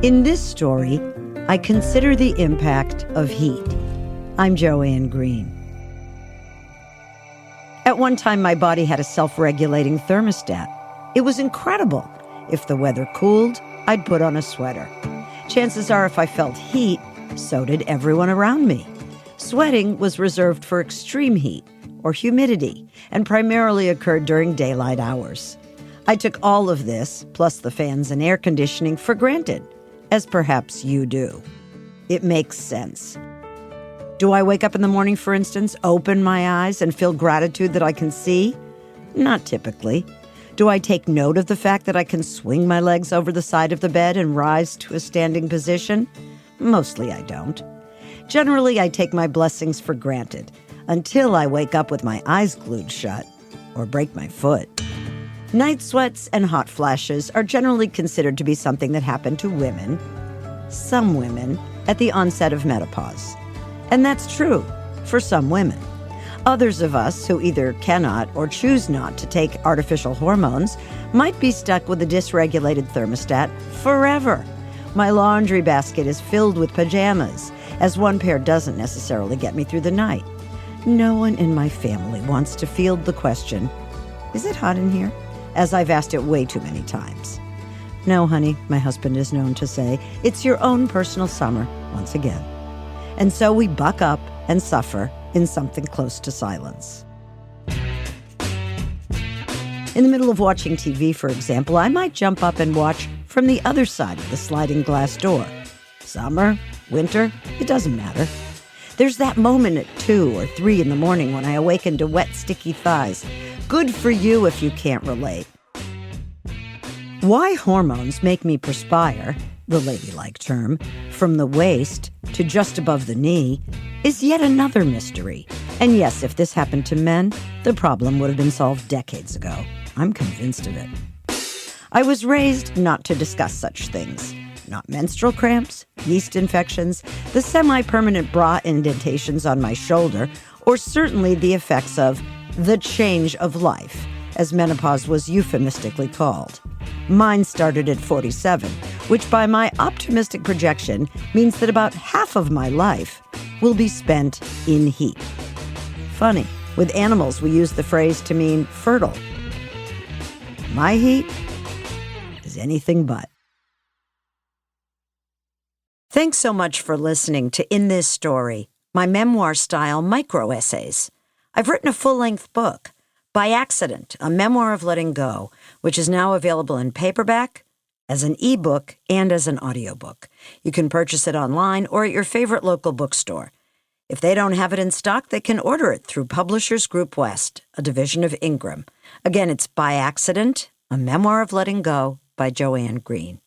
In this story, I consider the impact of heat. I'm Joanne Green. At one time, my body had a self-regulating thermostat. It was incredible. If the weather cooled, I'd put on a sweater. Chances are if I felt heat, so did everyone around me. Sweating was reserved for extreme heat or humidity and primarily occurred during daylight hours. I took all of this, plus the fans and air conditioning, for granted, as perhaps you do. It makes sense. Do I wake up in the morning, for instance, open my eyes, and feel gratitude that I can see? Not typically. Do I take note of the fact that I can swing my legs over the side of the bed and rise to a standing position? Mostly I don't. Generally, I take my blessings for granted until I wake up with my eyes glued shut or break my foot. Night sweats and hot flashes are generally considered to be something that happen to women, some women, at the onset of menopause. And that's true for some women. Others of us who either cannot or choose not to take artificial hormones might be stuck with a dysregulated thermostat forever. My laundry basket is filled with pajamas, as one pair doesn't necessarily get me through the night. No one in my family wants to field the question, "Is it hot in here?" as I've asked it way too many times. "No, honey," my husband is known to say, "it's your own personal summer once again." And so we buck up and suffer in something close to silence. In the middle of watching TV, for example, I might jump up and watch from the other side of the sliding glass door. Summer, winter, it doesn't matter. There's that moment at 2 or 3 in the morning when I awaken to wet, sticky thighs. Good for you if you can't relate. Why hormones make me perspire, the ladylike term, from the waist to just above the knee, is yet another mystery. And yes, if this happened to men, the problem would have been solved decades ago. I'm convinced of it. I was raised not to discuss such things. Not menstrual cramps, yeast infections, the semi-permanent bra indentations on my shoulder, or certainly the effects of the change of life, as menopause was euphemistically called. Mine started at 47, which by my optimistic projection means that about half of my life will be spent in heat. Funny, with animals we use the phrase to mean fertile. My heat is anything but. Thanks so much for listening to In This Story, my memoir-style micro-essays. I've written a full-length book, By Accident, a Memoir of Letting Go, which is now available in paperback, as an ebook, and as an audiobook. You can purchase it online or at your favorite local bookstore. If they don't have it in stock, they can order it through Publishers Group West, a division of Ingram. Again, it's By Accident, a Memoir of Letting Go by Joanne Green.